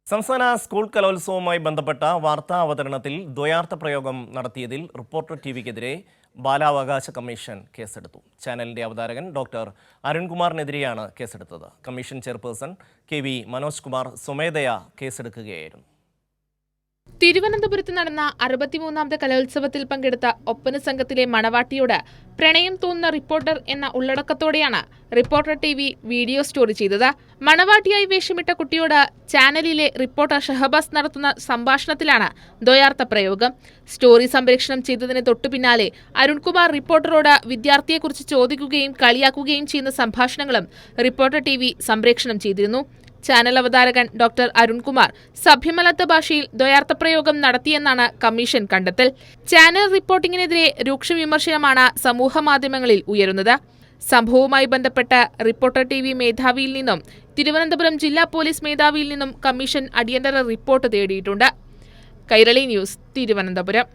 സംസ്ഥാന സ്കൂൾ കലോത്സവവുമായി ബന്ധപ്പെട്ട വാർത്താ അവതരണത്തിൽ ദ്വയാർത്ഥ പ്രയോഗം നടത്തിയതിൽ റിപ്പോർട്ടർ ടിവിക്കെതിരെ ബാലാവകാശ കമ്മീഷൻ കേസെടുത്തു. ചാനലിന്റെ അവതാരകൻ ഡോക്ടർ അരുൺകുമാറിനെതിരെയാണ് കേസെടുത്തത്. Commission chairperson KV Manoj Kumar സ്വമേധയാ കേസെടുക്കുകയായിരുന്നു. തിരുവനന്തപുരത്ത് നടന്ന 63ാമത് കലോത്സവത്തിൽ പങ്കെടുത്ത ഒപ്പന സംഘത്തിലെ മണവാട്ടിയോട് പ്രണയം തോന്നുന്ന റിപ്പോർട്ടർ എന്ന ഉള്ളടക്കത്തോടെയാണ് റിപ്പോർട്ടർ TV വീഡിയോ സ്റ്റോറി ചെയ്തത്. മണവാട്ടിയായി വേഷമിട്ട കുട്ടിയോട് ചാനലിലെ റിപ്പോർട്ടർ ഷഹബാസ് നടത്തുന്ന സംഭാഷണത്തിലാണ് ദ്വയാർത്ഥ പ്രയോഗം. സ്റ്റോറി സംപ്രേഷണം ചെയ്തതിന് തൊട്ടുപിന്നാലെ അരുൺകുമാർ റിപ്പോർട്ടറോട് വിദ്യാർത്ഥിയെക്കുറിച്ച് ചോദിക്കുകയും കളിയാക്കുകയും ചെയ്യുന്ന സംഭാഷണങ്ങളും റിപ്പോർട്ടർ TV സംപ്രേഷണം ചെയ്തിരുന്നു. ചാനൽ അവതാരകൻ ഡോക്ടർ അരുൺകുമാർ സഭ്യമല്ലാത്ത ഭാഷയിൽ ദ്വയാർത്ഥപ്രയോഗം നടത്തിയെന്നാണ് കമ്മീഷൻ കണ്ടെത്തൽ. ചാനൽ റിപ്പോർട്ടിംഗിനെതിരെ രൂക്ഷ വിമർശനമാണ് സമൂഹമാധ്യമങ്ങളിൽ ഉയരുന്നത്. സംഭവവുമായി ബന്ധപ്പെട്ട് റിപ്പോർട്ടർ TV മേധാവിയിൽ നിന്നും തിരുവനന്തപുരം ജില്ലാ പോലീസ് മേധാവിയിൽ നിന്നും കമ്മീഷൻ അടിയന്തര റിപ്പോർട്ട് തേടിയിട്ടുണ്ട്. കൈരളി ന്യൂസ്, തിരുവനന്തപുരം.